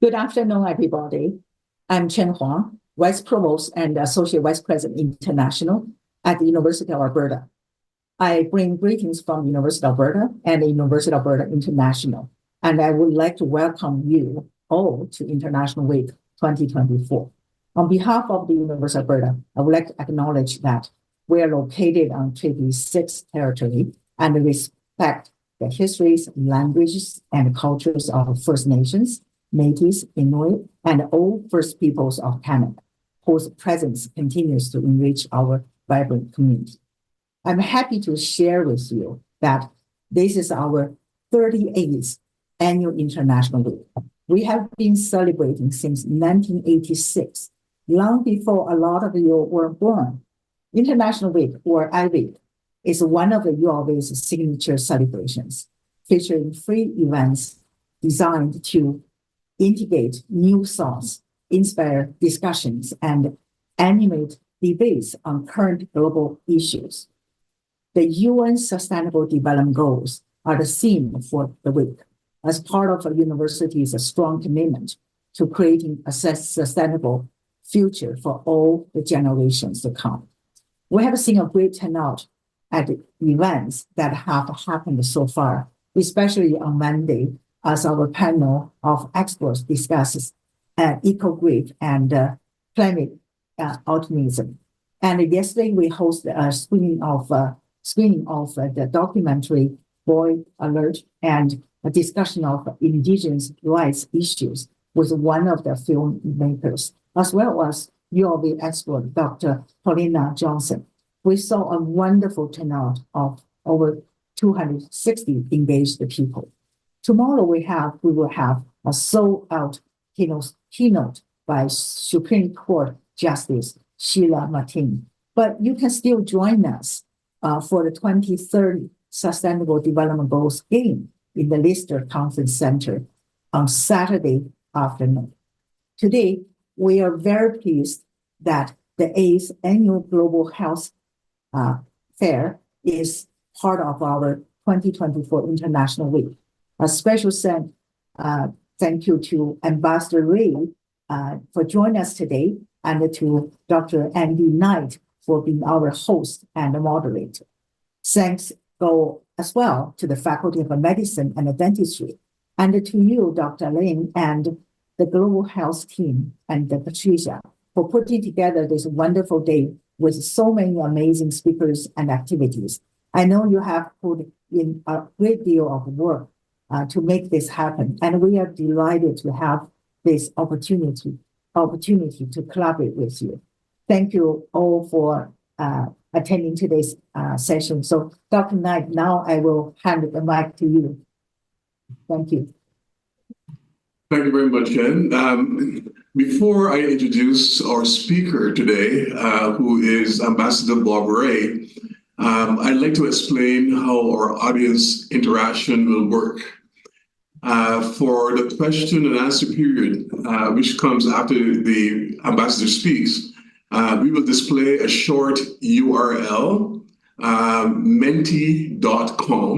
Good afternoon, everybody. I'm Chen Huang, Vice Provost and Associate Vice President International at the University of Alberta. I bring greetings from University of Alberta and the University of Alberta International, and I would like to welcome you all to International Week 2024. On behalf of the University of Alberta, I would like to acknowledge that we are located on Treaty 6 territory and respect the histories, languages, and cultures of First Nations, Métis, Inuit, and all First Peoples of Canada, whose presence continues to enrich our vibrant community. I'm happy to share with you that this is our 38th annual International Week. We have been celebrating since 1986, long before a lot of you were born. International Week, or IWeek, is one of the UOV's signature celebrations, featuring free events designed to integrate new thoughts, inspire discussions, and animate debates on current global issues. The UN Sustainable Development Goals are the theme for the week, as part of a university's strong commitment to creating a sustainable future for all the generations to come. We have seen a great turnout at the events that have happened so far, especially on Monday, as our panel of experts discusses eco-grief and climate optimism. And yesterday we hosted a screening of the documentary Boy Alert and a discussion of indigenous rights issues with one of the filmmakers, as well as UOV expert Dr. Paulina Johnson. We saw a wonderful turnout of over 260 engaged people. Tomorrow we will have a sold-out keynote by Supreme Court Justice Sheila Martin. But you can still join us for the 2030 Sustainable Development Goals game in the Lister Conference Center on Saturday afternoon. Today, we are very pleased that the 8th Annual Global Health Fair is part of our 2024 International Week. A special thank you to Ambassador Ray for joining us today, and to Dr. Andy Knight for being our host and moderator. Thanks go as well to the Faculty of Medicine and Dentistry, and to you, Dr. Lin, and the Global Health team, and Patricia, for putting together this wonderful day with so many amazing speakers and activities. I know you have put in a great deal of work to make this happen. And we are delighted to have this opportunity to collaborate with you. Thank you all for attending today's session. So Dr. Knight, now I will hand the mic to you. Thank you. Thank you very much, Jen. Before I introduce our speaker today, who is Ambassador Bob Ray, I'd like to explain how our audience interaction will work. For the question and answer period, which comes after the ambassador speaks, we will display a short URL, menti.com,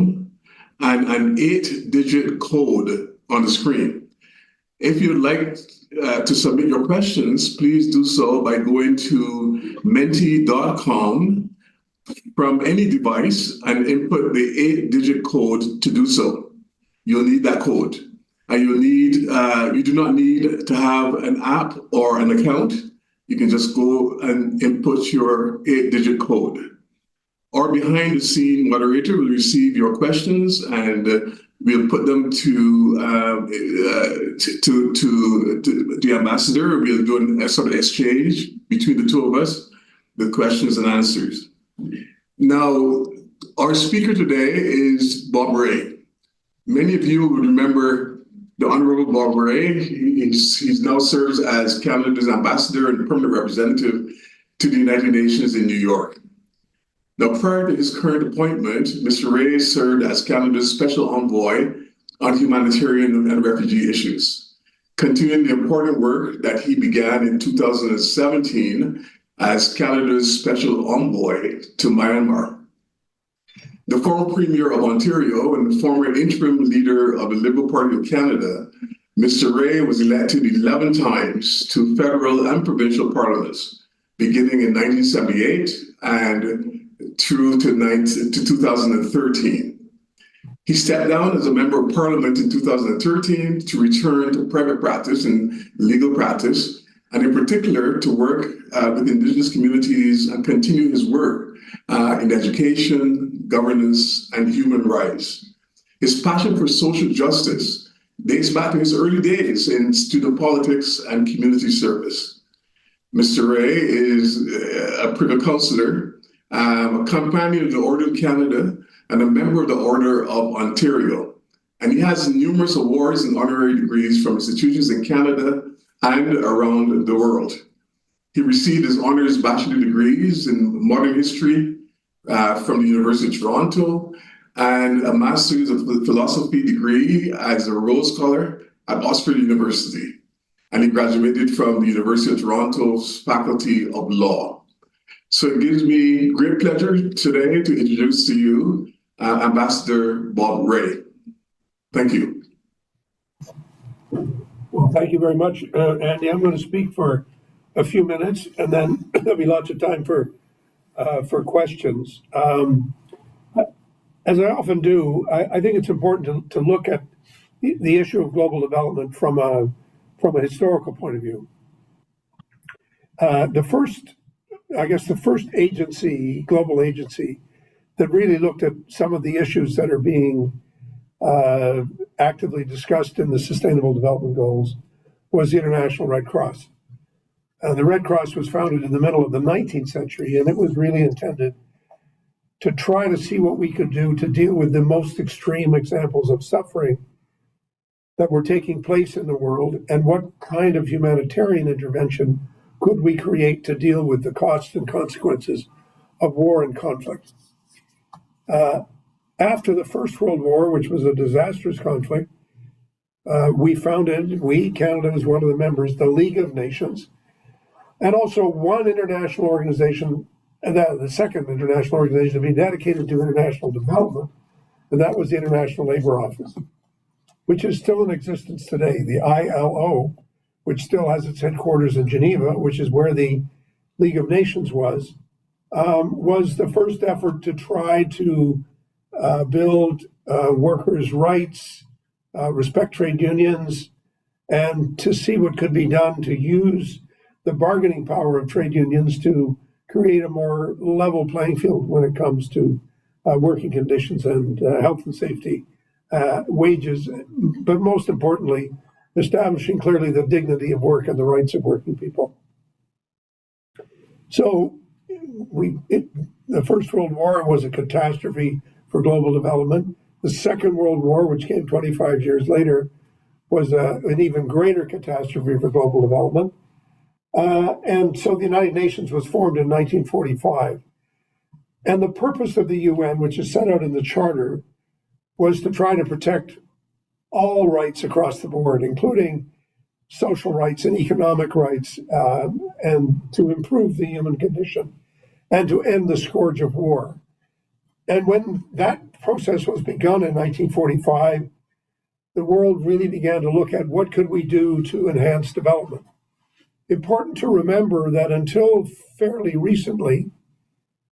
and an 8-digit code on the screen. If you'd like to submit your questions, please do so by going to menti.com from any device and input the 8-digit code to do so. You'll need that code, and you do not need to have an app or an account. You can just go and input your 8-digit code. Our behind-the-scene moderator will receive your questions, and we'll put them to the ambassador. We'll do a sort of exchange between the two of us, the questions and answers. Now, our speaker today is Bob Ray. Many of you would remember the Honorable Bob Ray. He now serves as Canada's ambassador and permanent representative to the United Nations in New York. Now, prior to his current appointment, Mr. Ray served as Canada's special envoy on humanitarian and refugee issues, continuing the important work that he began in 2017 as Canada's special envoy to Myanmar. The former Premier of Ontario and the former interim leader of the Liberal Party of Canada, Mr. Ray was elected 11 times to federal and provincial parliaments, beginning in 1978 and through to 2013. He stepped down as a member of parliament in 2013 to return to private practice and legal practice, and in particular to work with Indigenous communities and continue his work in education, governance, and human rights. His passion for social justice dates back to his early days in student politics and community service. Mr. Ray is a privy councillor, a companion of the Order of Canada, and a member of the Order of Ontario. And he has numerous awards and honorary degrees from institutions in Canada and around the world. He received his honors bachelor degrees in modern history from the University of Toronto, and a master's of philosophy degree as a Rhodes Scholar at Oxford University. And he graduated from the University of Toronto's Faculty of Law. So it gives me great pleasure today to introduce to you Ambassador Bob Ray. Thank you. Well, thank you very much, Andy. I'm going to speak for a few minutes, and then there'll be lots of time for questions. As I often do, I think it's important to look at the issue of global development from a historical point of view. The first agency, global agency, that really looked at some of the issues that are being actively discussed in the Sustainable Development Goals was the International Red Cross. The Red Cross was founded in the middle of the 19th century, and it was really intended to try to see what we could do to deal with the most extreme examples of suffering that were taking place in the world, and what kind of humanitarian intervention could we create to deal with the costs and consequences of war and conflict. After the First World War, which was a disastrous conflict, Canada was one of the members, the League of Nations, and also one international organization, and the second international organization to be dedicated to international development, and that was the International Labour Office, which is still in existence today, the ILO, which still has its headquarters in Geneva, which is where the League of Nations was the first effort to try to build workers' rights, respect trade unions, and to see what could be done to use the bargaining power of trade unions to create a more level playing field when it comes to working conditions and health and safety, wages, but most importantly, establishing clearly the dignity of work and the rights of working people. So the First World War was a catastrophe for global development. The Second World War, which came 25 years later, was an even greater catastrophe for global development. And so the United Nations was formed in 1945. And the purpose of the UN, which is set out in the Charter, was to try to protect all rights across the board, including social rights and economic rights, and to improve the human condition and to end the scourge of war. And when that process was begun in 1945, the world really began to look at what could we do to enhance development. Important to remember that until fairly recently,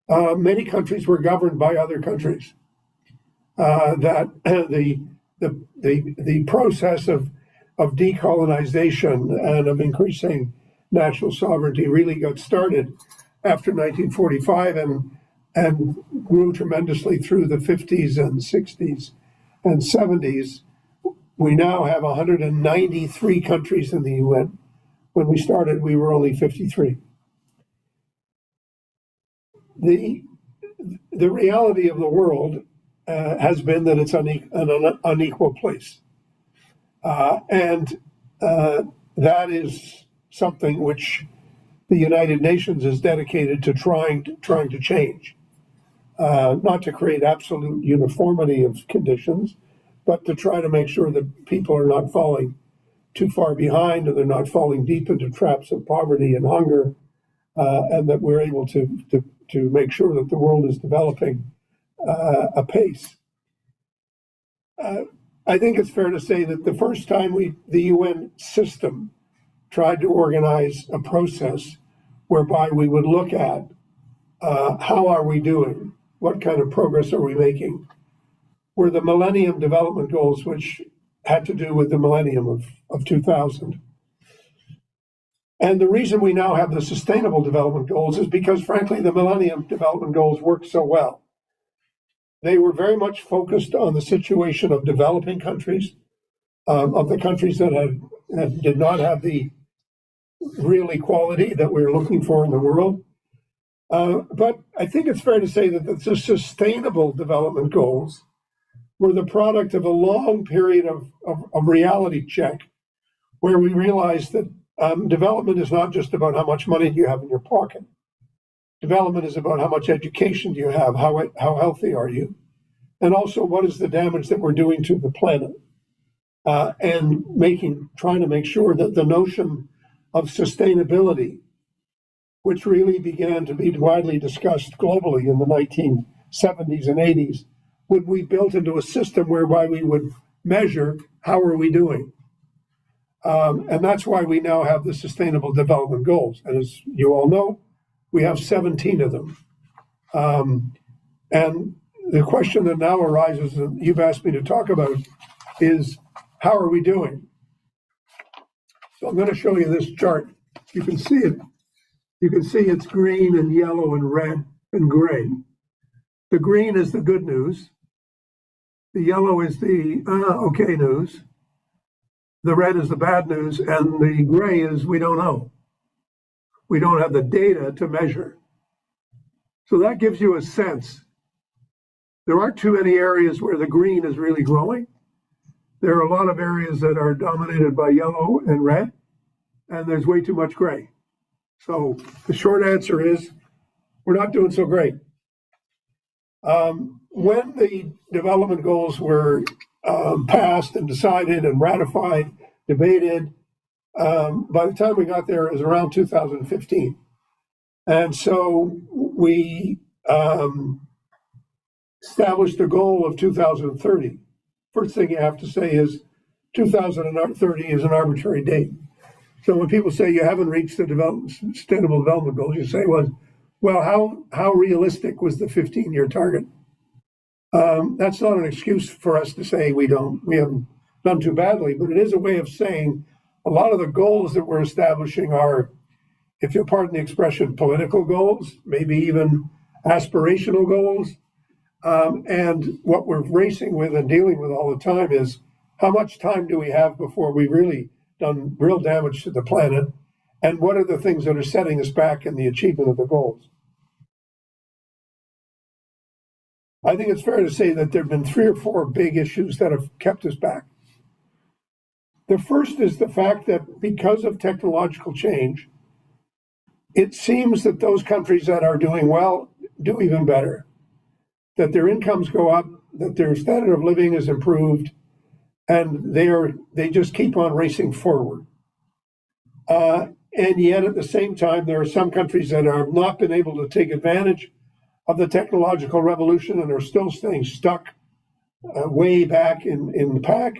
many countries were governed by other countries. That the process of decolonization and of increasing national sovereignty really got started after 1945 and grew tremendously through the 50s and 60s and 70s. We now have 193 countries in the UN. When we started, we were only 53. The reality of the world has been that it's an unequal place. And that is something which the United Nations is dedicated to trying to change. Not to create absolute uniformity of conditions, but to try to make sure that people are not falling too far behind, and they're not falling deep into traps of poverty and hunger, and that we're able to make sure that the world is developing apace. I think it's fair to say that the first time the UN system tried to organize a process whereby we would look at how are we doing, what kind of progress are we making, were the Millennium Development Goals, which had to do with the millennium of 2000. And the reason we now have the Sustainable Development Goals is because, frankly, the Millennium Development Goals worked so well. They were very much focused on the situation of developing countries, of the countries that did not have the real equality that we were looking for in the world. But I think it's fair to say that the Sustainable Development Goals were the product of a long period of reality check, where we realized that development is not just about how much money do you have in your pocket. Development is about how much education do you have, how healthy are you, and also what is the damage that we're doing to the planet, and trying to make sure that the notion of sustainability, which really began to be widely discussed globally in the 1970s and 80s, would be built into a system whereby we would measure how are we doing. And that's why we now have the Sustainable Development Goals. And as you all know, we have 17 of them. And the question that now arises, and you've asked me to talk about, is how are we doing? So I'm going to show you this chart. You can see it. You can see it's green and yellow and red and gray. The green is the good news. The yellow is the okay news. The red is the bad news, and the gray is we don't know. We don't have the data to measure. So that gives you a sense. There aren't too many areas where the green is really growing. There are a lot of areas that are dominated by yellow and red, and there's way too much gray. So the short answer is we're not doing so great. When the development goals were passed and decided and ratified, debated, by the time we got there, it was around 2015. And so we established a goal of 2030. First thing you have to say is 2030 is an arbitrary date. So when people say you haven't reached the Sustainable Development Goals, you say, well, how realistic was the 15-year target? That's not an excuse for us to say we haven't done too badly, but it is a way of saying a lot of the goals that we're establishing are, if you'll pardon the expression, political goals, maybe even aspirational goals. And what we're racing with and dealing with all the time is how much time do we have before we really done real damage to the planet, and what are the things that are setting us back in the achievement of the goals? I think it's fair to say that there have been 3 or 4 big issues that have kept us back. The first is the fact that because of technological change, it seems that those countries that are doing well do even better, that their incomes go up, that their standard of living is improved, and they just keep on racing forward. And yet at the same time, there are some countries that have not been able to take advantage of the technological revolution and are still staying stuck way back in the pack.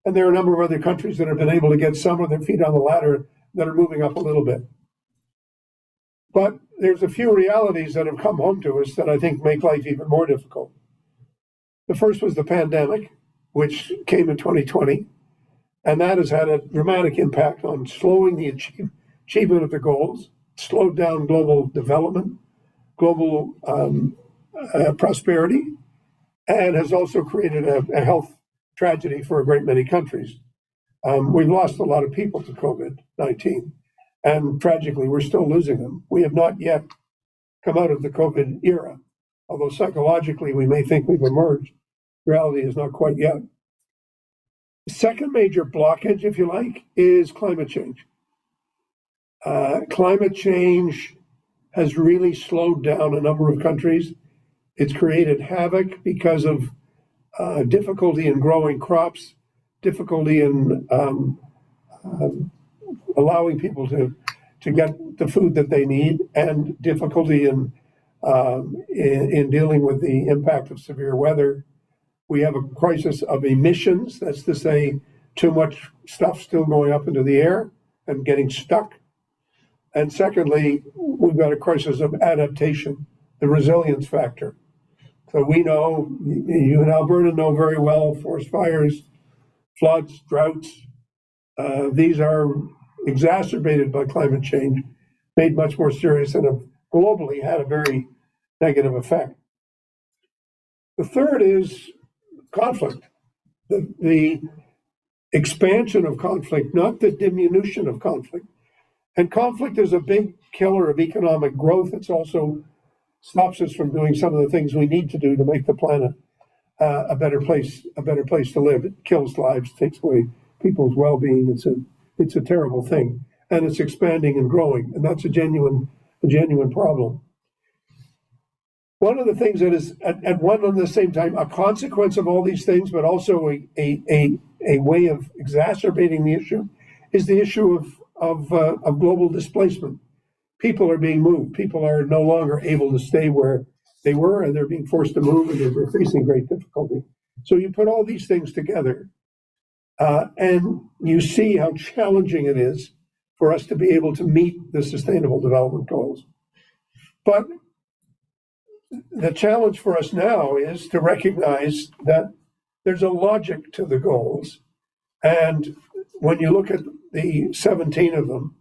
And there are a number of other countries that have been able to get some of their feet on the ladder that are moving up a little bit. But there's a few realities that have come home to us that I think make life even more difficult. The first was the pandemic, which came in 2020, and that has had a dramatic impact on slowing the achievement of the goals, slowed down global development, global prosperity, and has also created a health tragedy for a great many countries. We've lost a lot of people to COVID-19, and tragically, we're still losing them. We have not yet come out of the COVID era, although psychologically we may think we've emerged. Reality is not quite yet. The second major blockage, if you like, is climate change. Climate change has really slowed down a number of countries. It's created havoc because of difficulty in growing crops, difficulty in allowing people to get the food that they need, and difficulty in dealing with the impact of severe weather. We have a crisis of emissions. That's to say, too much stuff still going up into the air and getting stuck. And secondly, we've got a crisis of adaptation, the resilience factor. So we know, you in Alberta know very well, forest fires, floods, droughts. These are exacerbated by climate change, made much more serious, and have globally had a very negative effect. The third is conflict, the expansion of conflict, not the diminution of conflict. And conflict is a big killer of economic growth. It also stops us from doing some of the things we need to do to make the planet a better place to live. It kills lives, takes away people's well-being. It's a terrible thing, and it's expanding and growing, and that's a genuine problem. One of the things that is at one and the same time a consequence of all these things, but also a way of exacerbating the issue, is the issue of global displacement. People are being moved. People are no longer able to stay where they were, and they're being forced to move, and they're facing great difficulty. So you put all these things together, and you see how challenging it is for us to be able to meet the Sustainable Development Goals. But the challenge for us now is to recognize that there's a logic to the goals. And when you look at the 17 of them,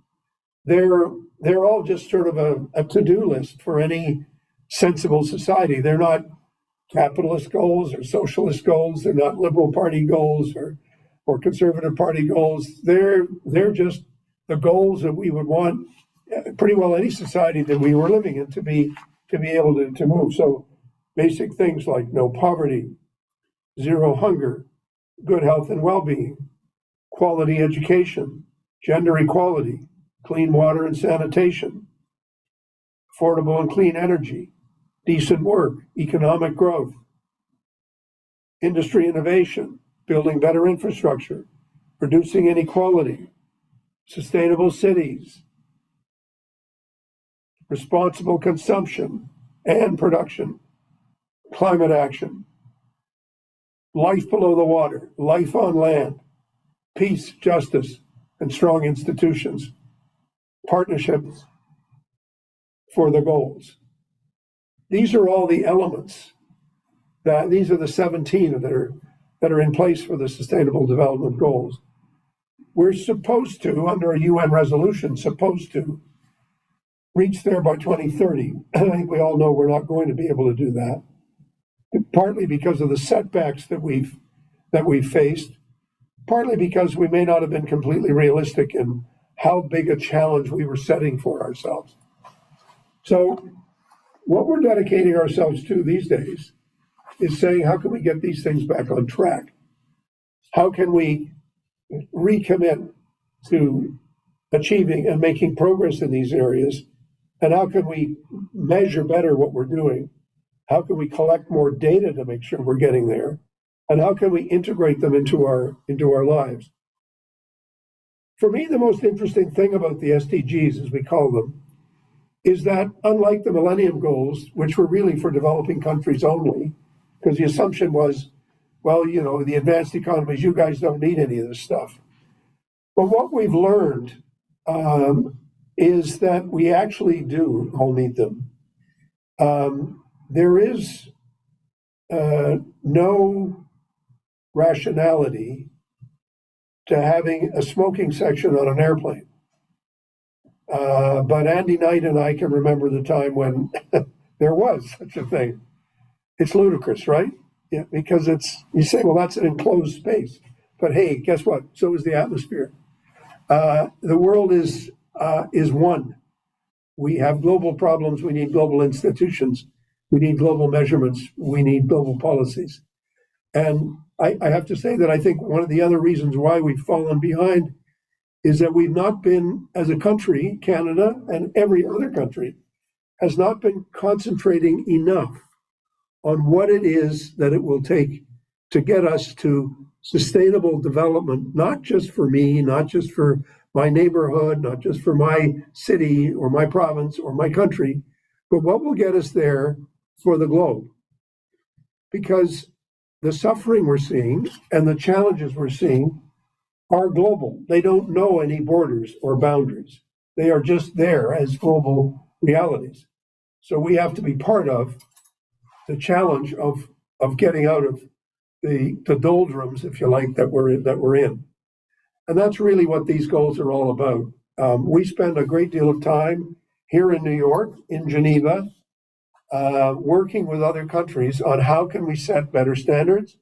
they're all just sort of a to-do list for any sensible society. They're not capitalist goals or socialist goals. They're not Liberal Party goals or Conservative Party goals. They're just the goals that we would want pretty well any society that we were living in to be able to move. So basic things like no poverty, zero hunger, good health and well-being, quality education, gender equality, clean water and sanitation, affordable and clean energy, decent work, economic growth, industry innovation, building better infrastructure, reducing inequality, sustainable cities, responsible consumption and production, climate action, life below the water, life on land, peace, justice, and strong institutions, partnerships for the goals. These are all the elements these are the 17 that are in place for the Sustainable Development Goals. We're supposed to, under a UN resolution, reach there by 2030. I think we all know we're not going to be able to do that, partly because of the setbacks that we've faced, partly because we may not have been completely realistic in how big a challenge we were setting for ourselves. So what we're dedicating ourselves to these days is saying, how can we get these things back on track? How can we recommit to achieving and making progress in these areas? And how can we measure better what we're doing? How can we collect more data to make sure we're getting there? And how can we integrate them into our lives? For me, the most interesting thing about the SDGs, as we call them, is that unlike the Millennium Goals, which were really for developing countries only, because the assumption was, well, the advanced economies, you guys don't need any of this stuff. But what we've learned is that we actually do all need them. There is no rationality to having a smoking section on an airplane. But Andy Knight and I can remember the time when there was such a thing. It's ludicrous, right? Yeah, because you say, well, that's an enclosed space. But hey, guess what? So is the atmosphere. The world is one. We have global problems. We need global institutions. We need global measurements. We need global policies. And I have to say that I think one of the other reasons why we've fallen behind is that we've not been, as a country, Canada and every other country, has not been concentrating enough on what it is that it will take to get us to sustainable development, not just for me, not just for my neighborhood, not just for my city or my province or my country, but what will get us there for the globe. Because the suffering we're seeing and the challenges we're seeing are global. They don't know any borders or boundaries. They are just there as global realities. So we have to be part of the challenge of getting out of the doldrums, if you like, that we're in. And that's really what these goals are all about. We spend a great deal of time here in New York, in Geneva, working with other countries on how can we set better standards,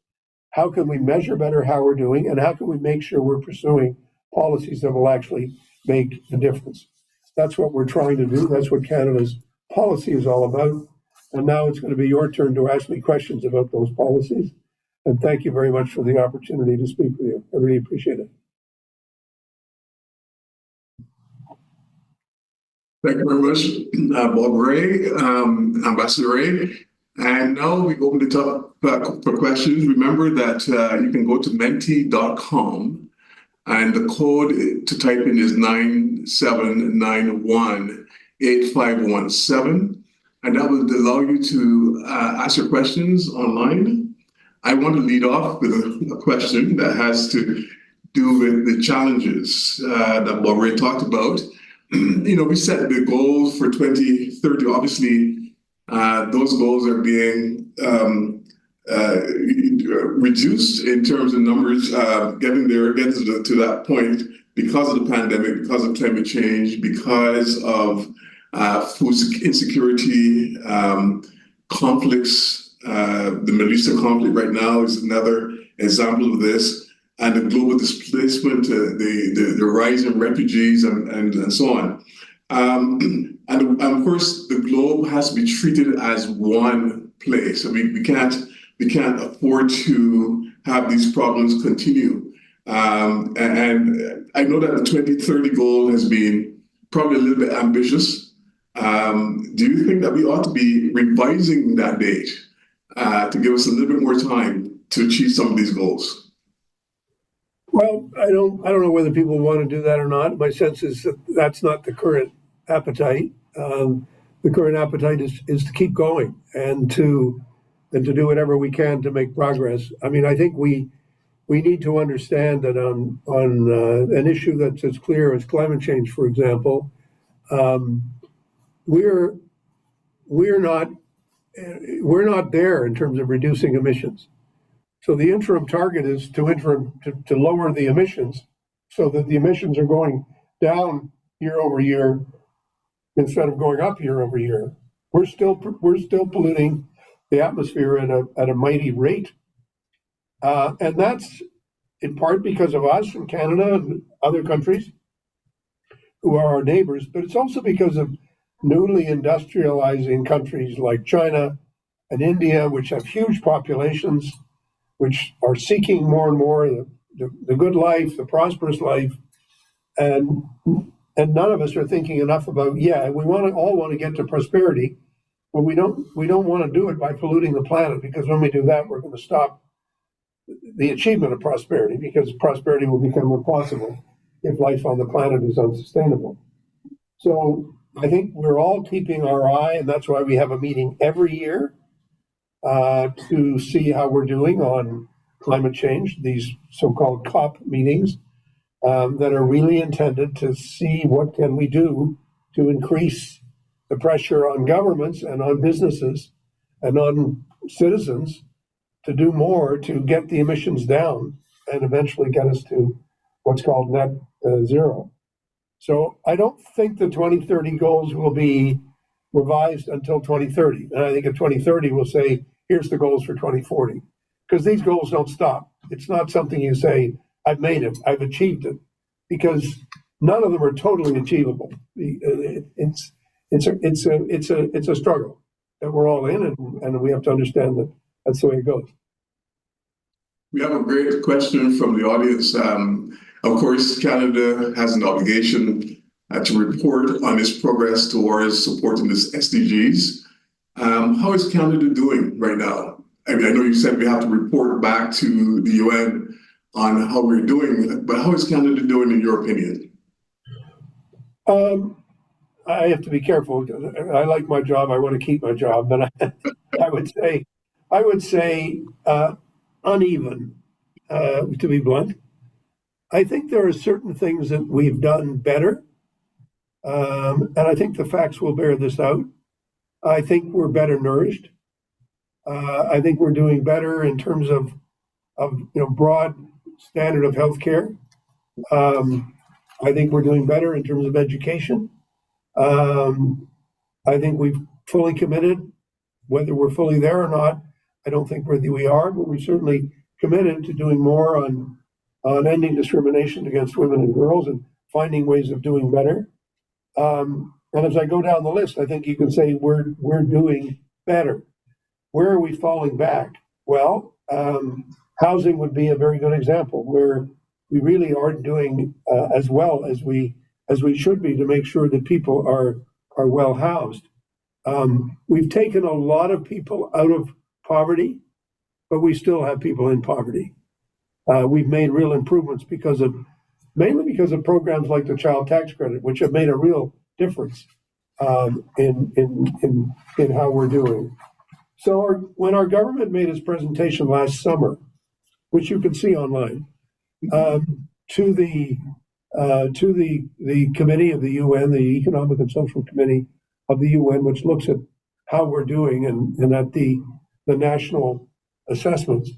how can we measure better how we're doing, and how can we make sure we're pursuing policies that will actually make a difference. That's what we're trying to do. That's what Canada's policy is all about. And now it's going to be your turn to ask me questions about those policies. And thank you very much for the opportunity to speak with you. I really appreciate it. Thank you very much, Bob Ray, Ambassador Ray. And now we open the top for questions. Remember that you can go to menti.com and the code to type in is 97918517. And that will allow you to ask your questions online. I want to lead off with a question that has to do with the challenges that Bob Ray talked about. We set the goals for 2030. Obviously, those goals are being reduced in terms of numbers, getting to that point because of the pandemic, because of climate change, because of food insecurity, conflicts. The Middle Eastern conflict right now is another example of this, and the global displacement, the rise in refugees, and so on. And of course, the globe has to be treated as one place. I mean, we can't afford to have these problems continue. And I know that the 2030 goal has been probably a little bit ambitious. Do you think that we ought to be revising that date to give us a little bit more time to achieve some of these goals? Well, I don't know whether people want to do that or not. My sense is that that's not the current appetite. The current appetite is to keep going and to do whatever we can to make progress. I mean, I think we need to understand that on an issue that's as clear as climate change, for example, we're not there in terms of reducing emissions. So the interim target is to lower the emissions so that the emissions are going down year over year instead of going up year over year. We're still polluting the atmosphere at a mighty rate. And that's in part because of us in Canada and other countries who are our neighbors, but it's also because of newly industrializing countries like China and India, which have huge populations, which are seeking more and more the good life, the prosperous life, and none of us are thinking enough about, we all want to get to prosperity, but we don't want to do it by polluting the planet, because when we do that, we're going to stop the achievement of prosperity, because prosperity will become impossible if life on the planet is unsustainable. So I think we're all keeping our eye, and that's why we have a meeting every year to see how we're doing on climate change, these so-called COP meetings that are really intended to see what can we do to increase the pressure on governments and on businesses and on citizens to do more to get the emissions down and eventually get us to what's called net zero. So I don't think the 2030 goals will be revised until 2030. And I think at 2030 we'll say, here's the goals for 2040. Because these goals don't stop. It's not something you say, I've made it, I've achieved it. Because none of them are totally achievable. It's a struggle that we're all in, and we have to understand that that's the way it goes. We have a great question from the audience. Of course, Canada has an obligation to report on its progress towards supporting this SDGs. How is Canada doing right now? I mean, I know you said we have to report back to the UN on how we're doing, but how is Canada doing in your opinion? I have to be careful. I like my job. I want to keep my job, but I would say uneven, to be blunt. I think there are certain things that we've done better, and I think the facts will bear this out. I think we're better nourished. I think we're doing better in terms of broad standard of healthcare. I think we're doing better in terms of education. I think we've fully committed, whether we're fully there or not. I don't think we are, but we're certainly committed to doing more on ending discrimination against women and girls and finding ways of doing better. And as I go down the list, I think you can say we're doing better. Where are we falling back? Well, housing would be a very good example where we really aren't doing as well as we should be to make sure that people are well housed. We've taken a lot of people out of poverty, but we still have people in poverty. We've made real improvements mainly because of programs like the child tax credit, which have made a real difference in how we're doing. So when our government made its presentation last summer, which you can see online, to the committee of the UN, the Economic and Social Committee of the UN, which looks at how we're doing and at the national assessments,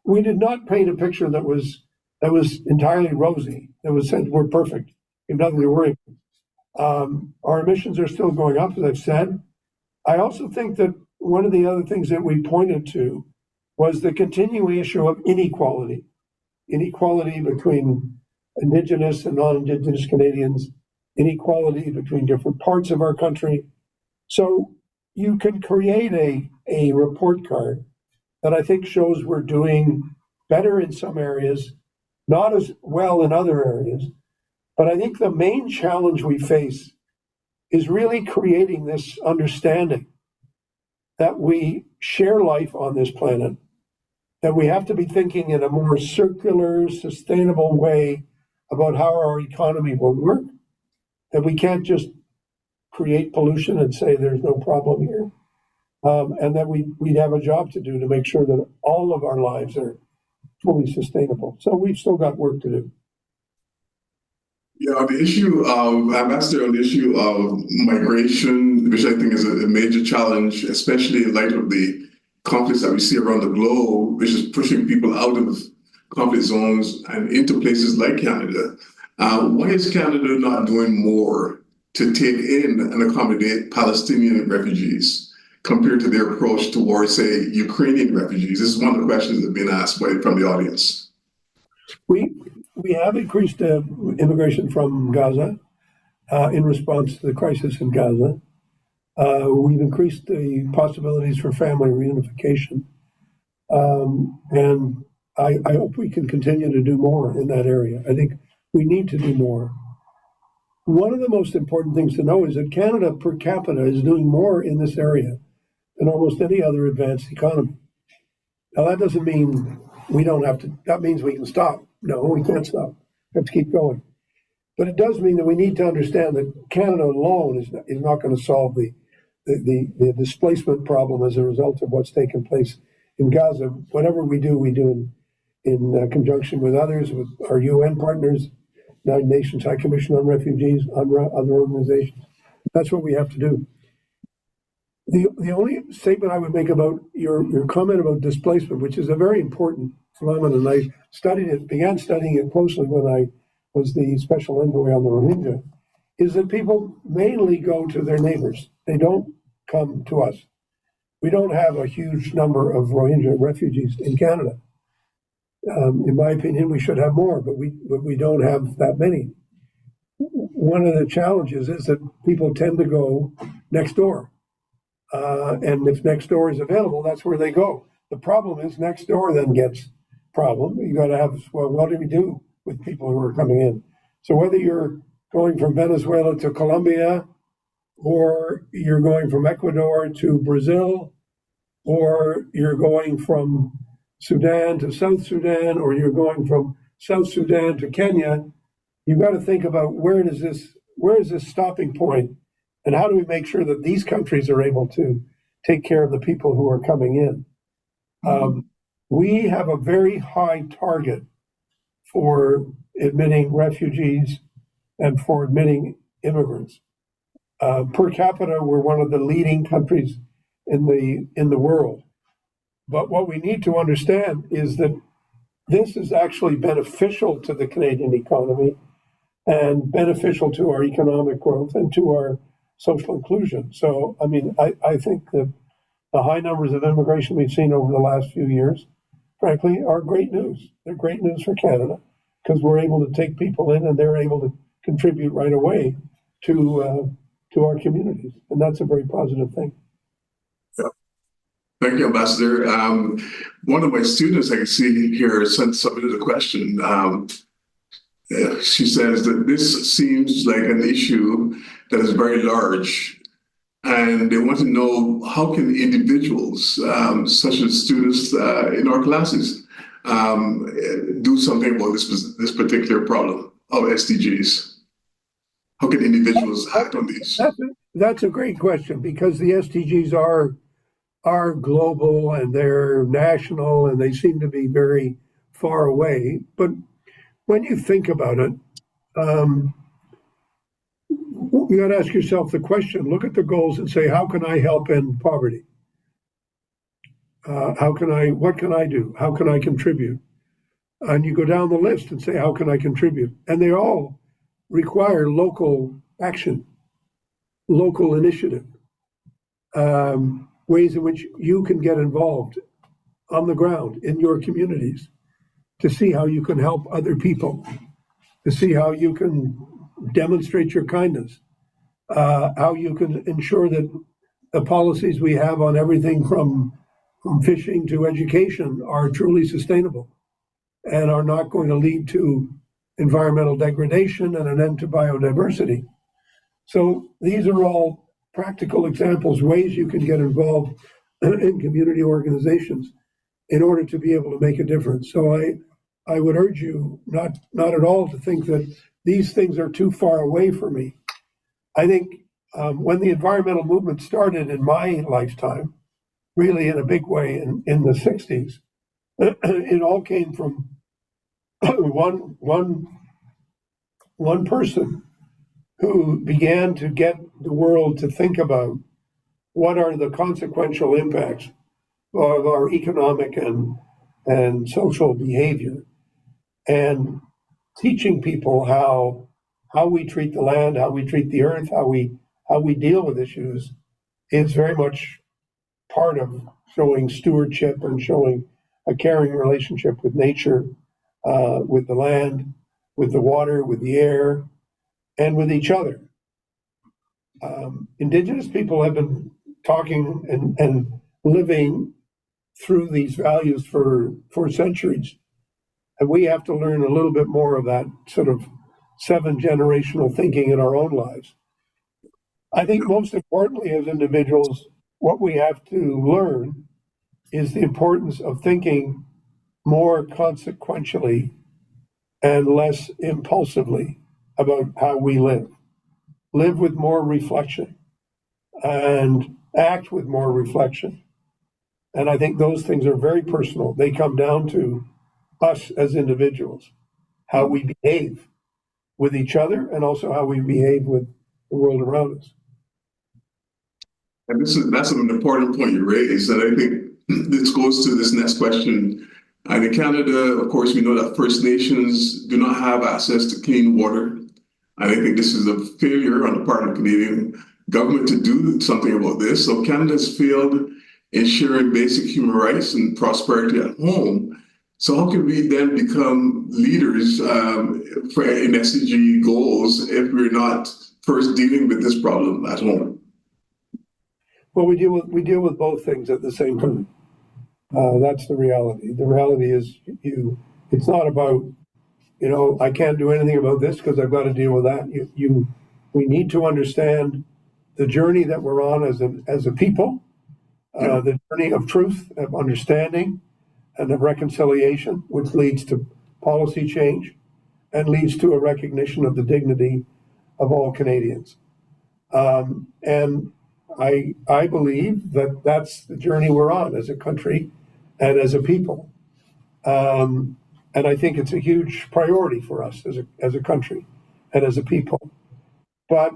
we did not paint a picture that was entirely rosy. That was said we're perfect, we have nothing to worry about. Our emissions are still going up, as I've said. I also think that one of the other things that we pointed to was the continuing issue of inequality between Indigenous and non-Indigenous Canadians, inequality between different parts of our country. So you can create a report card that I think shows we're doing better in some areas, not as well in other areas. But I think the main challenge we face is really creating this understanding that we share life on this planet, that we have to be thinking in a more circular, sustainable way about how our economy will work, that we can't just create pollution and say there's no problem here, and that we have a job to do to make sure that all of our lives are fully sustainable. So we've still got work to do. Yeah, on the issue of, Ambassador, on the issue of migration, which I think is a major challenge, especially in light of the conflicts that we see around the globe, which is pushing people out of conflict zones and into places like Canada. Why is Canada not doing more to take in and accommodate Palestinian refugees compared to their approach towards, say, Ukrainian refugees? This is one of the questions that have been asked from the audience. We have increased immigration from Gaza in response to the crisis in Gaza. We've increased the possibilities for family reunification. And I hope we can continue to do more in that area. I think we need to do more. One of the most important things to know is that Canada per capita is doing more in this area than almost any other advanced economy. Now, that doesn't mean we don't have to, that means we can stop. No, we can't stop. We have to keep going. But it does mean that we need to understand that Canada alone is not going to solve the displacement problem as a result of what's taken place in Gaza. Whatever we do in conjunction with others, with our UN partners, United Nations High Commission on Refugees, other organizations. That's what we have to do. The only statement I would make about your comment about displacement, which is a very important phenomenon, I began studying it closely when I was the special envoy on the Rohingya, is that people mainly go to their neighbors. They don't come to us. We don't have a huge number of Rohingya refugees in Canada. In my opinion, we should have more, but we don't have that many. One of the challenges is that people tend to go next door. And if next door is available, that's where they go. The problem is next door then gets problem. You got to have, well, what do we do with people who are coming in? So whether you're going from Venezuela to Colombia, or you're going from Ecuador to Brazil, or you're going from Sudan to South Sudan, or you're going from South Sudan to Kenya, you've got to think about where is this stopping point, and how do we make sure that these countries are able to take care of the people who are coming in? We have a very high target for admitting refugees and for admitting immigrants. Per capita, we're one of the leading countries in the world. But what we need to understand is that this is actually beneficial to the Canadian economy and beneficial to our economic growth and to our social inclusion. So, I mean, I think that the high numbers of immigration we've seen over the last few years, frankly, are great news. They're great news for Canada because we're able to take people in and they're able to contribute right away to our communities. And that's a very positive thing. Thank you, Ambassador. One of my students I can see here submitted a question. She says that this seems like an issue that is very large, and they want to know how can individuals, such as students in our classes, do something about this particular problem of SDGs? How can individuals act on these? That's a great question because the SDGs are global and they're national and they seem to be very far away. But when you think about it, you got to ask yourself the question, look at the goals and say, how can I help end poverty? What can I do? How can I contribute? And you go down the list and say, how can I contribute? And they all require local action, local initiative, ways in which you can get involved on the ground in your communities to see how you can help other people, to see how you can demonstrate your kindness, how you can ensure that the policies we have on everything from fishing to education are truly sustainable and are not going to lead to environmental degradation and an end to biodiversity. So these are all practical examples, ways you can get involved in community organizations in order to be able to make a difference. So I would urge you not at all to think that these things are too far away for me. I think when the environmental movement started in my lifetime, really in a big way in the 60s, it all came from one person who began to get the world to think about what are the consequential impacts of our economic and social behavior, and teaching people how we treat the land, how we treat the earth, how we deal with issues is very much part of showing stewardship and showing a caring relationship with nature, with the land, with the water, with the air, and with each other. Indigenous people have been talking and living through these values for centuries. And we have to learn a little bit more of that sort of 7-generational thinking in our own lives. I think most importantly as individuals, what we have to learn is the importance of thinking more consequentially and less impulsively about how we live. Live with more reflection and act with more reflection. And I think those things are very personal. They come down to us as individuals, how we behave with each other and also how we behave with the world around us. And that's an important point you raised, and I think this goes to this next question. And in Canada, of course, we know that First Nations do not have access to clean water. And I think this is a failure on the part of the Canadian government to do something about this. So Canada has failed in sharing basic human rights and prosperity at home. So how can we then become leaders in SDG goals if we're not first dealing with this problem at home? Well, we deal with both things at the same time. That's the reality. The reality is it's not about, I can't do anything about this because I've got to deal with that. We need to understand the journey that we're on as a people, the journey of truth, of understanding, and of reconciliation, which leads to policy change and leads to a recognition of the dignity of all Canadians. And I believe that that's the journey we're on as a country, and as a people. And I think it's a huge priority for us as a country and as a people. But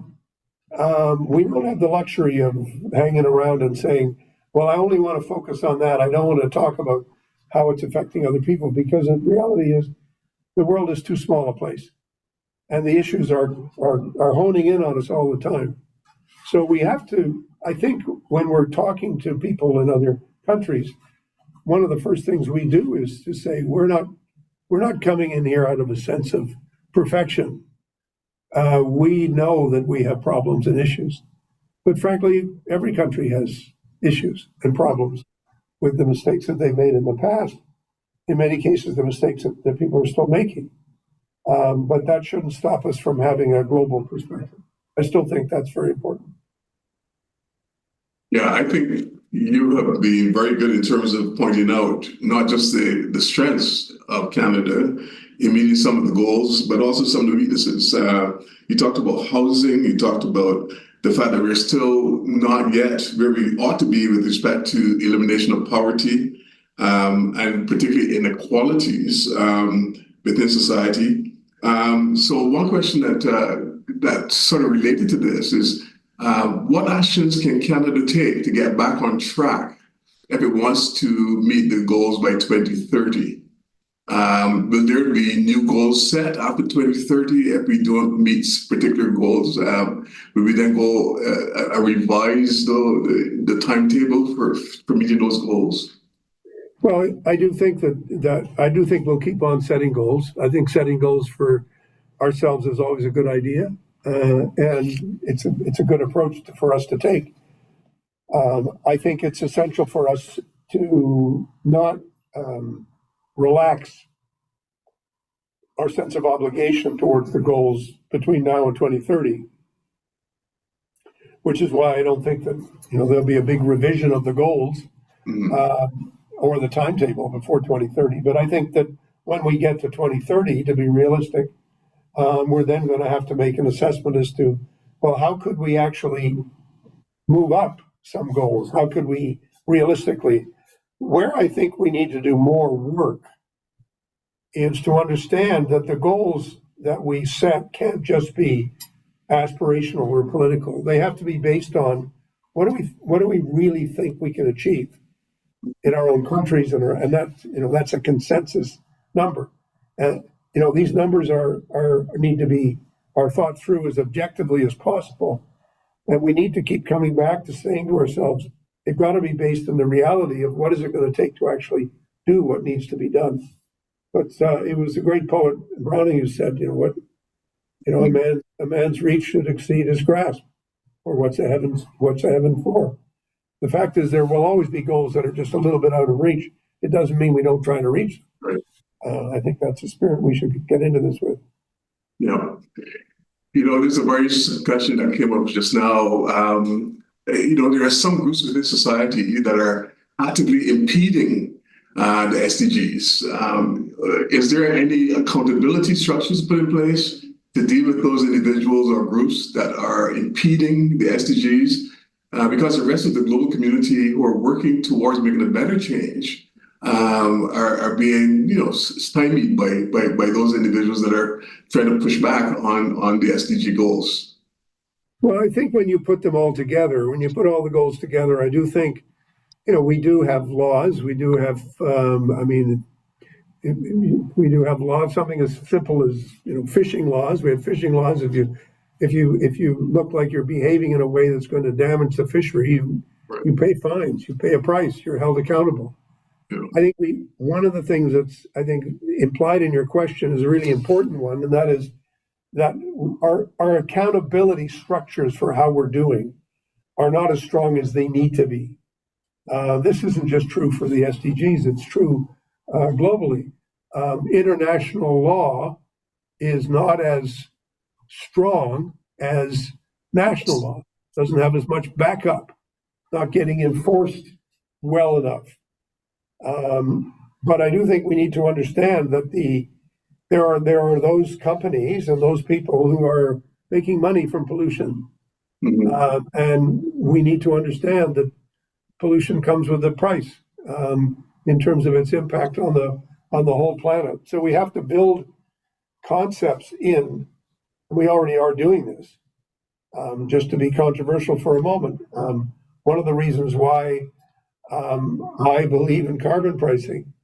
we don't have the luxury of hanging around and saying, well, I only want to focus on that. I don't want to talk about how it's affecting other people, because the reality is the world is too small a place. And the issues are honing in on us all the time. So we have to, I think, when we're talking to people in other countries, one of the first things we do is to say, we're not coming in here out of a sense of perfection. We know that we have problems and issues. But frankly, every country has issues and problems with the mistakes that they've made in the past. In many cases, the mistakes that people are still making. But that shouldn't stop us from having a global perspective. I still think that's very important. Yeah, I think you have been very good in terms of pointing out not just the strengths of Canada in meeting some of the goals, but also some of the weaknesses. You talked about housing, you talked about the fact that we're still not yet where we ought to be with respect to elimination of poverty, and particularly inequalities within society. So one question that sort of related to this is, what actions can Canada take to get back on track if it wants to meet the goals by 2030? Will there be new goals set after 2030 if we don't meet particular goals? Will we then go revise the timetable for meeting those goals? Well, I do think that we'll keep on setting goals. I think setting goals for ourselves is always a good idea, and it's a good approach for us to take. I think it's essential for us to not relax our sense of obligation towards the goals between now and 2030, which is why I don't think that there'll be a big revision of the goals. Or the timetable before 2030. But I think that when we get to 2030, to be realistic, we're then going to have to make an assessment as to, well, how could we actually move up some goals? How could we realistically, where I think we need to do more work is to understand that the goals that we set can't just be aspirational or political. They have to be based on what do we really think we can achieve in our own countries, and that's a consensus number. And these numbers need to be thought through as objectively as possible, and we need to keep coming back to saying to ourselves, they've got to be based on the reality of what is it going to take to actually do what needs to be done. But it was a great poet Browning who said, a man's reach should exceed his grasp, or what's a heaven for. The fact is, there will always be goals that are just a little bit out of reach. It doesn't mean we don't try to reach them. Right. I think that's the spirit we should get into this with. Yeah. There's a very discussion that came up just now. There are some groups within society that are actively impeding the SDGs. Is there any accountability structures put in place to deal with those individuals or groups that are impeding the SDGs? Because the rest of the global community who are working towards making a better change are being, stymied by those individuals that are trying to push back on the SDG goals. Well, I think when you put them all together, when you put all the goals together, I do think, we do have laws. We do have, we do have laws. Something as simple as fishing laws. We have fishing laws. If you look like you're behaving in a way that's going to damage the fishery, you pay fines, you pay a price, you're held accountable. Yeah. I think one of the things that's implied in your question is a really important one, and that is that our accountability structures for how we're doing are not as strong as they need to be. This isn't just true for the SDGs; it's true globally. International law is not as strong as national law, doesn't have as much backup, not getting enforced well enough. But I do think we need to understand that there are those companies and those people who are making money from pollution. And we need to understand that pollution comes with a price. in terms of its impact on the whole planet. So we have to build concepts in, and we already are doing this. Just to be controversial for a moment, one of the reasons why I believe in carbon pricing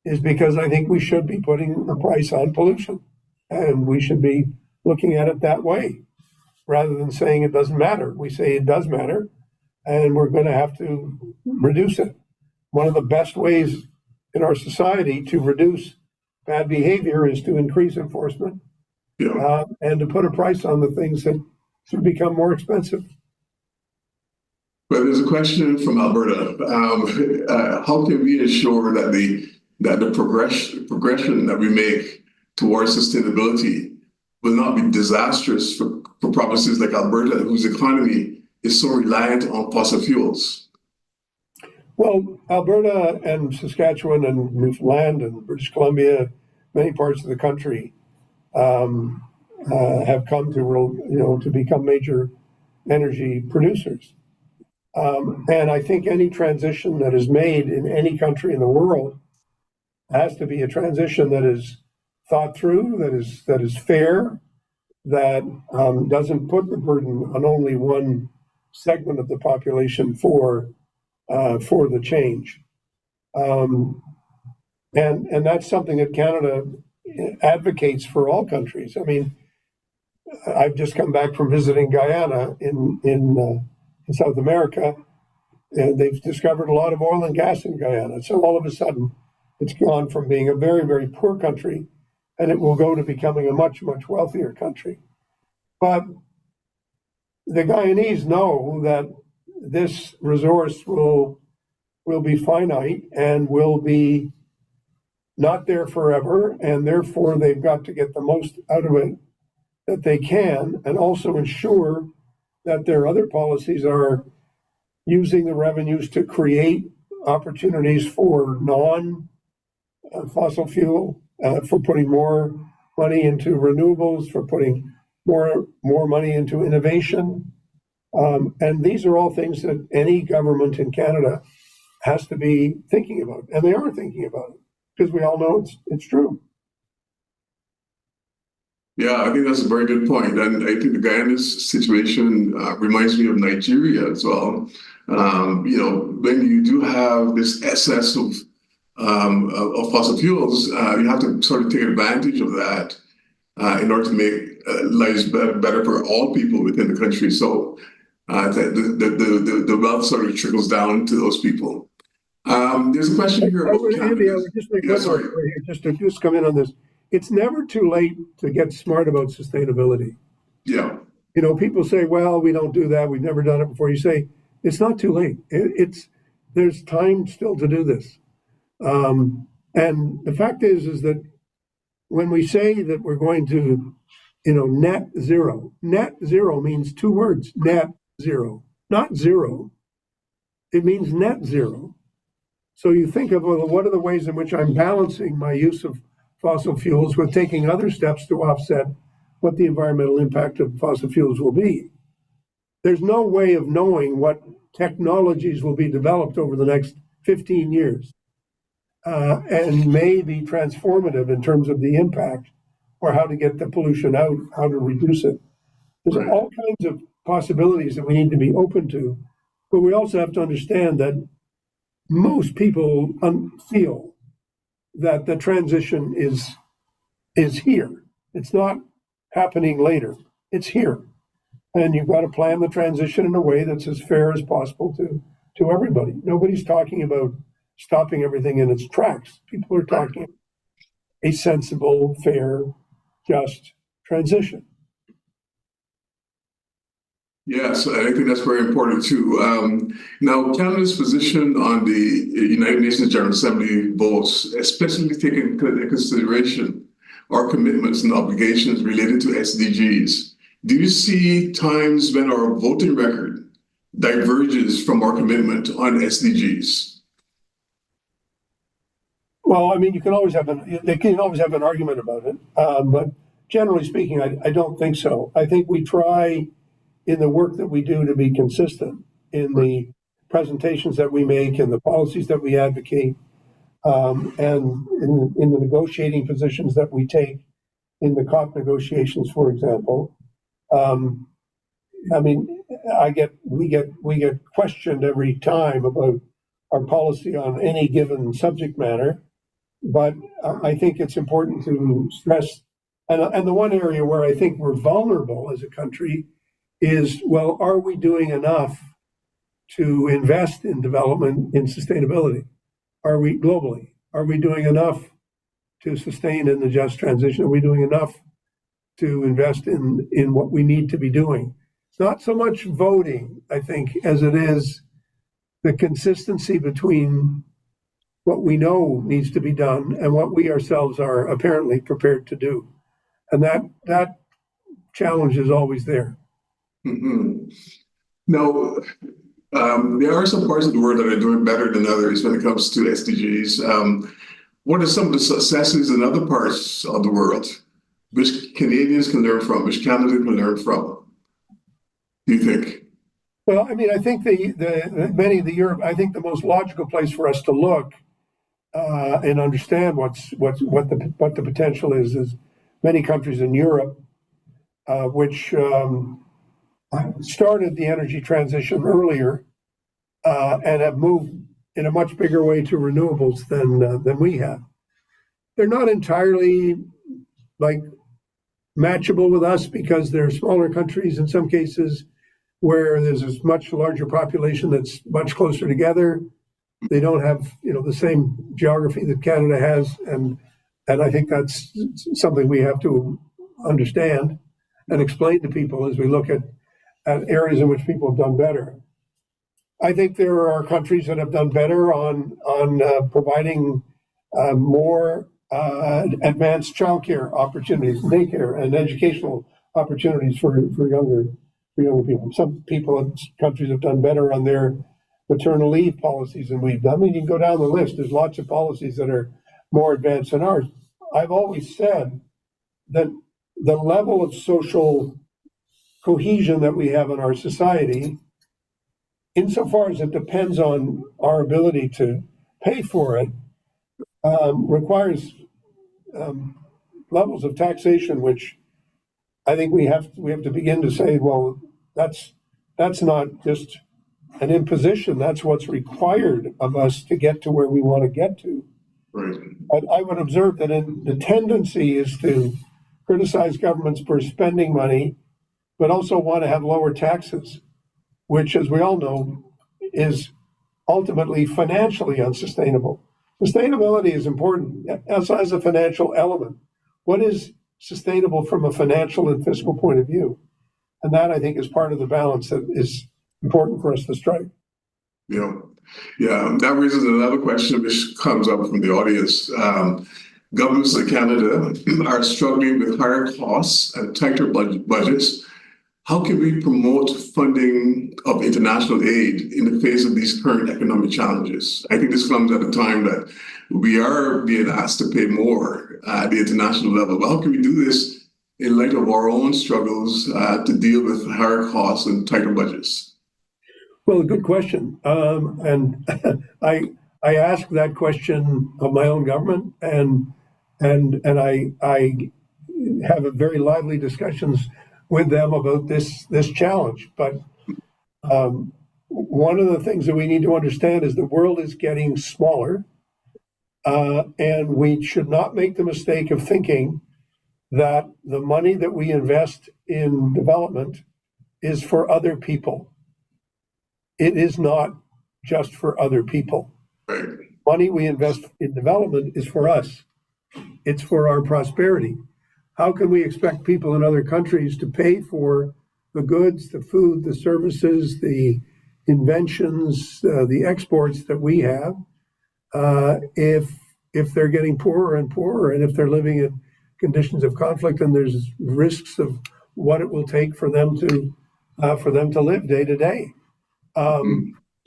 is because I think we should be putting a price on pollution, and we should be looking at it that way rather than saying it doesn't matter. We say it does matter, and we're going to have to reduce it. One of the best ways in our society to reduce bad behavior is to increase enforcement, and to put a price on the things that should become more expensive. Well, there's a question from Alberta. How can we ensure that the progression that we make towards sustainability will not be disastrous for provinces like Alberta, whose economy is so reliant on fossil fuels? Well, Alberta and Saskatchewan and Newfoundland and British Columbia, many parts of the country, have come to become major energy producers. And I think any transition that is made in any country in the world has to be a transition that is thought through, that is fair, that doesn't put the burden on only one segment of the population for the change. And that's something that Canada advocates for all countries. I mean, I've just come back from visiting Guyana in South America, and they've discovered a lot of oil and gas in Guyana. So all of a sudden, it's gone from being a very, very poor country, and it will go to becoming a much, much wealthier country. But the Guyanese know that this resource will be finite and will be not there forever, and therefore they've got to get the most out of it that they can, and also ensure that their other policies are using the revenues to create opportunities for non-fossil fuel, for putting more money into renewables, for putting more money into innovation. And these are all things that any government in Canada has to be thinking about, and they are thinking about it because we all know it's true. Yeah, I think that's a very good point. And I think the Guyana situation reminds me of Nigeria as well. When you do have this excess of fossil fuels, you have to sort of take advantage of that in order to make lives better for all people within the country. So the wealth sort of trickles down to those people. There's a question here about Andy, I would just make one more here, just come in on this. It's never too late to get smart about sustainability. Yeah. People say, well, we don't do that. We've never done it before. You say, it's not too late. There's time still to do this. And the fact is that when we say that we're going to, net zero means two words, net zero, not zero. It means net zero. So you think of, well, what are the ways in which I'm balancing my use of fossil fuels with taking other steps to offset what the environmental impact of fossil fuels will be. There's no way of knowing what technologies will be developed over the next 15 years and may be transformative in terms of the impact or how to get the pollution out, how to reduce it. There's all kinds of possibilities that we need to be open to, but we also have to understand that most people feel that the transition is here. It's not happening later. It's here. And you've got to plan the transition in a way that's as fair as possible to everybody. Nobody's talking about stopping everything in its tracks. People are talking a sensible, fair, just transition. Yes, I think that's very important too. Now, Canada's position on the United Nations General Assembly votes, especially taking into consideration our commitments and obligations related to SDGs. Do you see times when our voting record diverges from our commitment on SDGs? Well, I mean, they can always have an argument about it, but generally speaking, I don't think so. I think we try in the work that we do to be consistent in the presentations that we make and the policies that we advocate. And in the negotiating positions that we take in the COP negotiations, for example, I mean, we get questioned every time about our policy on any given subject matter, but I think it's important to stress, and the one area where I think we're vulnerable as a country is, well, are we doing enough to invest in development in sustainability? Are we globally? Are we doing enough to sustain in the just transition? Are we doing enough to invest in what we need to be doing? It's not so much voting, I think, as it is the consistency between what we know needs to be done and what we ourselves are apparently prepared to do. And that challenge is always there. Mm-hmm. Now, there are some parts of the world that are doing better than others when it comes to SDGs. What are some of the successes in other parts of the world, which Canadians can learn from, which Canada can learn from, do you think? Well, I mean, I think many of the Europe, I think the most logical place for us to look and understand what the potential is many countries in Europe, which started the energy transition earlier and have moved in a much bigger way to renewables than we have. They're not entirely like matchable with us because they're smaller countries in some cases where there's a much larger population that's much closer together. They don't have the same geography that Canada has, and I think that's something we have to understand and explain to people as we look at areas in which people have done better. I think there are countries that have done better on providing more advanced childcare opportunities, daycare, and educational opportunities for younger people. Some countries have done better on their maternal leave policies than we've done. I mean, you can go down the list. There's lots of policies that are more advanced than ours. I've always said that the level of social cohesion that we have in our society, insofar as it depends on our ability to pay for it, requires levels of taxation, which I think we have to begin to say, well, that's not just an imposition. That's what's required of us to get to where we want to get to. Right. But I would observe that the tendency is to criticize governments for spending money, but also want to have lower taxes, which, as we all know, is ultimately financially unsustainable. Sustainability is important as a financial element. What is sustainable from a financial and fiscal point of view? And that, I think, is part of the balance that is important for us to strike. Yeah. That raises another question which comes up from the audience. Governments in Canada are struggling with higher costs and tighter budgets. How can we promote funding of international aid in the face of these current economic challenges? I think this comes at a time that we are being asked to pay more at the international level. But how can we do this in light of our own struggles to deal with higher costs and tighter budgets? Well, a good question. And I ask that question of my own government, and I have a very lively discussions with them about this challenge. But one of the things that we need to understand is the world is getting smaller, and we should not make the mistake of thinking that the money that we invest in development is for other people. It is not just for other people. Right. Money we invest in development is for us. It's for our prosperity. How can we expect people in other countries to pay for the goods, the food, the services, the inventions, the exports that we have, if they're getting poorer and poorer, and if they're living in conditions of conflict, and there's risks of what it will take for them to live day to day?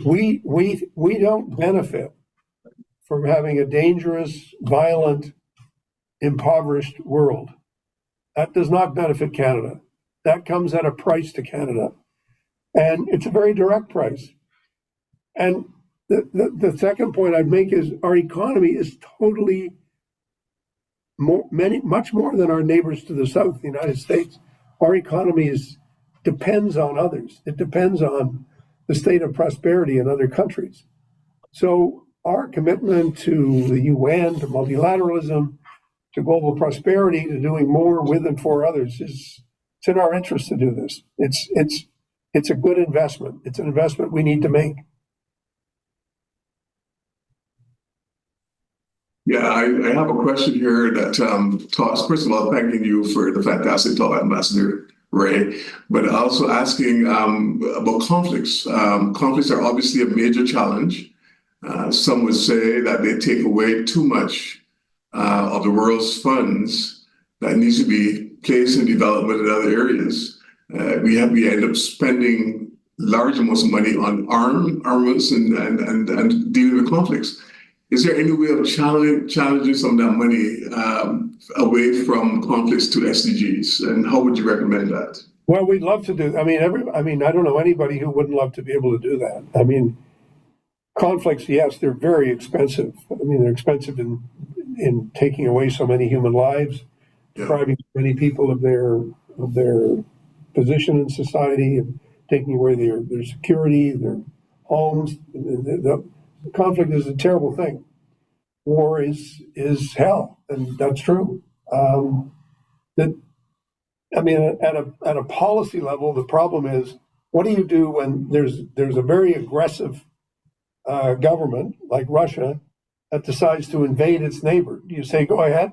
We don't benefit from having a dangerous, violent, impoverished world. That does not benefit Canada. That comes at a price to Canada. And it's a very direct price. And The second point I'd make is our economy is totally much more than our neighbors to the south, the United States. Our economy depends on others. It depends on the state of prosperity in other countries. So our commitment to the UN, to multilateralism, to global prosperity, to doing more with and for others it's in our interest to do this. It's a good investment. It's an investment we need to make. Yeah, I have a question here that talks, first of all, thanking you for the fantastic talk, Ambassador Ray, but also asking about conflicts. Conflicts are obviously a major challenge. Some would say that they take away too much of the world's funds that needs to be placed in development in other areas. We end up spending large amounts of money on armaments and dealing with conflicts. Is there any way of challenging some of that money away from conflicts to SDGs? And how would you recommend that? Well, we'd love to do. I don't know anybody who wouldn't love to be able to do that. I mean, conflicts, yes, they're very expensive. I mean, they're expensive in taking away so many human lives, depriving so many people of their position in society, and taking away their security, their homes. The conflict is a terrible thing. War is hell, and that's true. At a policy level, the problem is, what do you do when there's a very aggressive government like Russia that decides to invade its neighbor? Do you say, go ahead?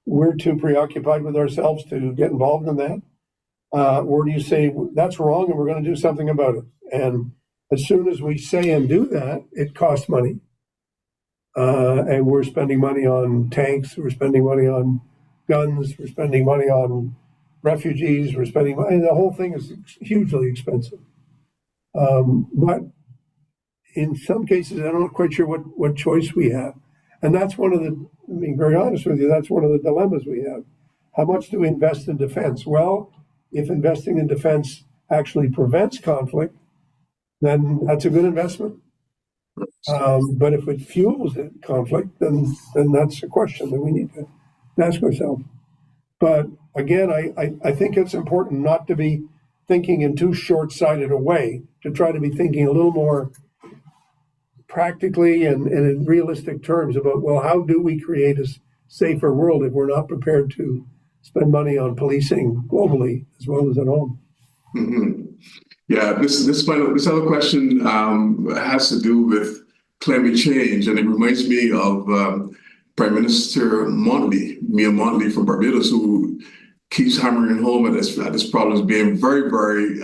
We're too preoccupied with ourselves to get involved in that? Or do you say, that's wrong and we're going to do something about it? And as soon as we say and do that, it costs money. And we're spending money on tanks, we're spending money on guns, we're spending money on refugees, we're spending money, and the whole thing is hugely expensive. But in some cases, I'm not quite sure what choice we have. And that's being very honest with you, that's one of the dilemmas we have. How much do we invest in defense? Well, if investing in defense actually prevents conflict, then that's a good investment. But if it fuels conflict, then that's a question that we need to ask ourselves. But again, I think it's important not to be thinking in too short-sighted a way, to try to be thinking a little more practically and in realistic terms about, well, how do we create a safer world if we're not prepared to spend money on policing globally as well as at home? Mm-hmm. Yeah, this other question has to do with climate change, and it reminds me of Prime Minister Mia Motley from Barbados, who keeps hammering home at this problem as being very, very,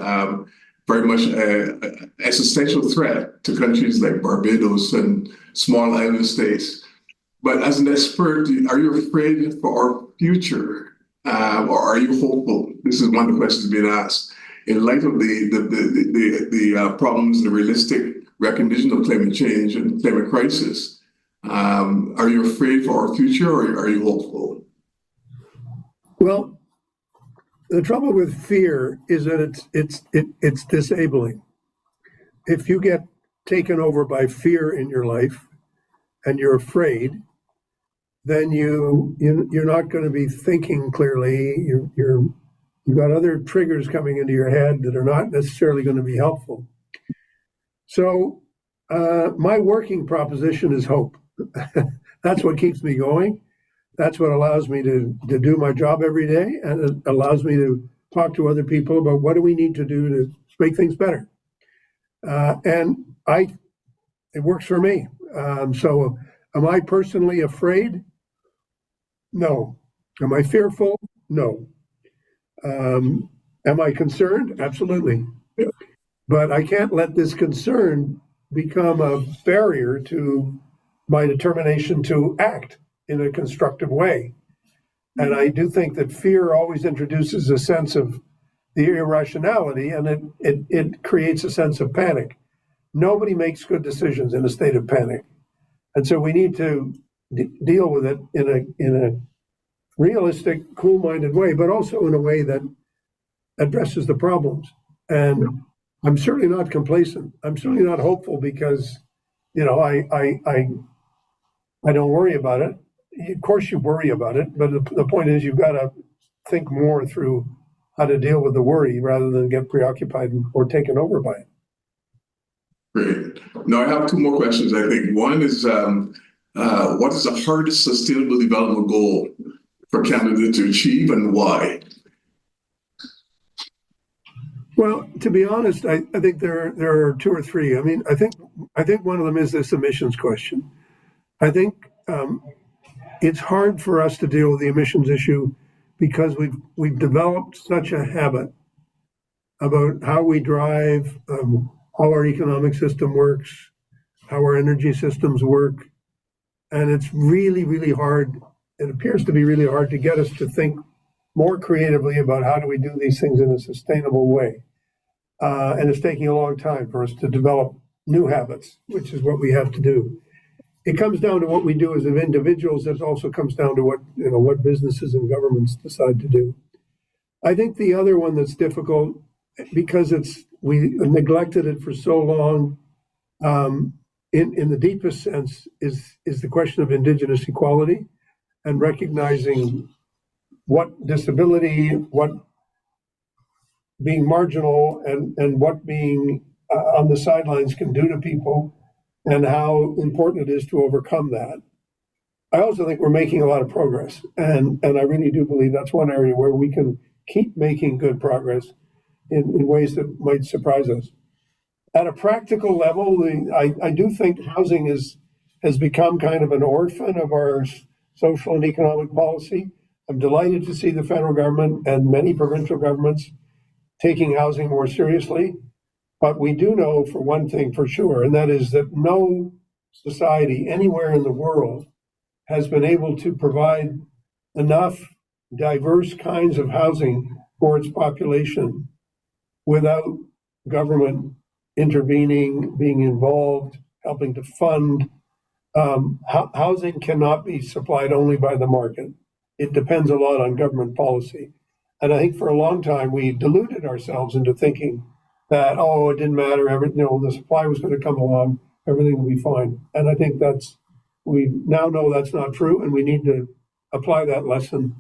very much an existential threat to countries like Barbados and small island states. But as an expert, are you afraid for our future, or are you hopeful? This is one of the questions being asked. In light of the problems, the realistic recognition of climate change and climate crisis, are you afraid for our future, or are you hopeful? Well, the trouble with fear is that it's disabling. If you get taken over by fear in your life and you're afraid, then you're not going to be thinking clearly. You've got other triggers coming into your head that are not necessarily going to be helpful. So my working proposition is hope. That's what keeps me going. That's what allows me to do my job every day, and it allows me to talk to other people about what do we need to do to make things better. And it works for me. So am I personally afraid? No. Am I fearful? No. Am I concerned? Absolutely. But I can't let this concern become a barrier to my determination to act in a constructive way. And I do think that fear always introduces a sense of the irrationality, and it creates a sense of panic. Nobody makes good decisions in a state of panic. And so we need to deal with it in a realistic, cool-minded way, but also in a way that addresses the problems. And I'm certainly not complacent. I'm certainly not hopeful because, I don't worry about it. Of course, you worry about it, but the point is you've got to think more through how to deal with the worry rather than get preoccupied or taken over by it. Great. Now I have two more questions. I think one is, what is the hardest sustainable development goal for Canada to achieve, and why? Well, to be honest, I think there are two or three. I mean, I think one of them is this emissions question. I think it's hard for us to deal with the emissions issue because we've developed such a habit about how we drive, how our economic system works, how our energy systems work, and it's really, really hard. It appears to be really hard to get us to think more creatively about how do we do these things in a sustainable way. And it's taking a long time for us to develop new habits, which is what we have to do. It comes down to what we do as individuals. It also comes down to what businesses and governments decide to do. I think the other one that's difficult because we neglected it for so long, in the deepest sense, is the question of Indigenous equality and recognizing what disability, what being marginal, and what being on the sidelines can do to people, and how important it is to overcome that. I also think we're making a lot of progress, and I really do believe that's one area where we can keep making good progress in ways that might surprise us. At a practical level, I do think housing has become kind of an orphan of our social and economic policy. I'm delighted to see the federal government and many provincial governments taking housing more seriously. But we do know for one thing for sure, and that is that no society anywhere in the world has been able to provide enough diverse kinds of housing for its population without government intervening, being involved, helping to fund. Housing cannot be supplied only by the market. It depends a lot on government policy. And I think for a long time we deluded ourselves into thinking that, it didn't matter, the supply was going to come along, everything will be fine. And I think we now know that's not true, and we need to apply that lesson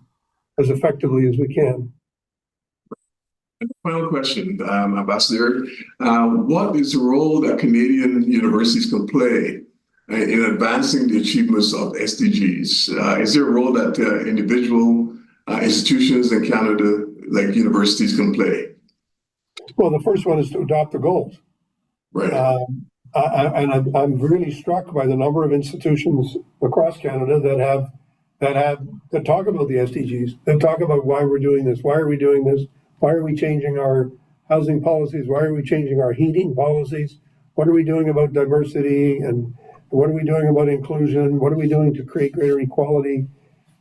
as effectively as we can. Final question, Ambassador. What is the role that Canadian universities can play in advancing the achievements of SDGs? Is there a role that individual institutions in Canada, like universities, can play? Well, the first one is to adopt the goals. Right. I'm really struck by the number of institutions across Canada that talk about the SDGs, that talk about why we're doing this, why are we doing this, why are we changing our housing policies, why are we changing our heating policies, what are we doing about diversity, and what are we doing about inclusion, what are we doing to create greater equality.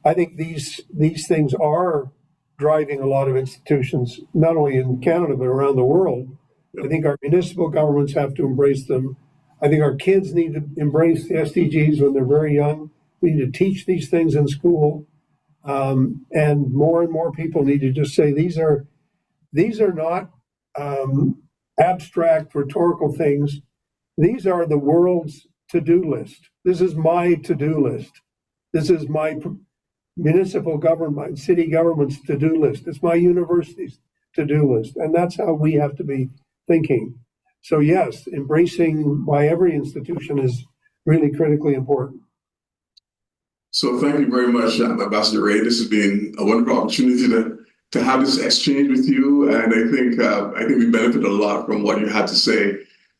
I think these things are driving a lot of institutions, not only in Canada, but around the world. I think our municipal governments have to embrace them. I think our kids need to embrace the SDGs when they're very young. We need to teach these things in school. And more people need to just say, these are not abstract rhetorical things. These are the world's to-do list. This is my to-do list. This is my municipal government, city government's to-do list. It's my university's to-do list. And that's how we have to be thinking. So yes, embracing by every institution is really critically important. So thank you very much, Ambassador Ray. This has been a wonderful opportunity to have this exchange with you. And I think we benefited a lot from what you had to say.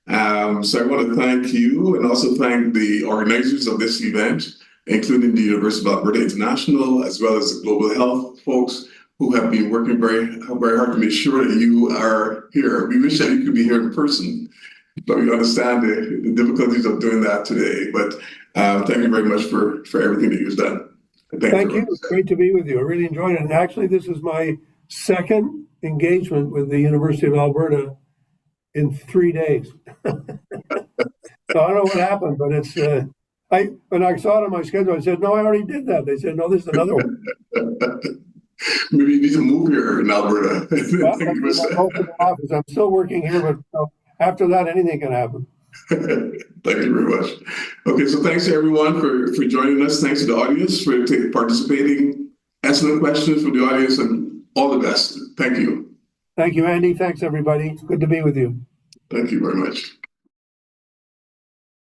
So I want to thank you and also thank the organizers of this event, including the University of Alberta International, as well as the Global Health folks who have been working very, very hard to make sure that you are here. We wish that you could be here in person, but we understand the difficulties of doing that today. But thank you very much for everything that you've done. Thank you. It's great to be with you. I really enjoyed it. And actually, this is my second engagement with the University of Alberta in 3 days. So I don't know what happened, but it's when I saw it on my schedule, I said, no, I already did that. They said, no, this is another one. Maybe you need to move here in Alberta. Well, Thank you for I'm open to office. I'm still working here, but after that, anything can happen. Thank you very much. Okay, so thanks to everyone for joining us. Thanks to the audience for participating. Excellent questions from the audience, and all the best. Thank you. Thank you, Andy. Thanks, everybody. It's good to be with you. Thank you very much.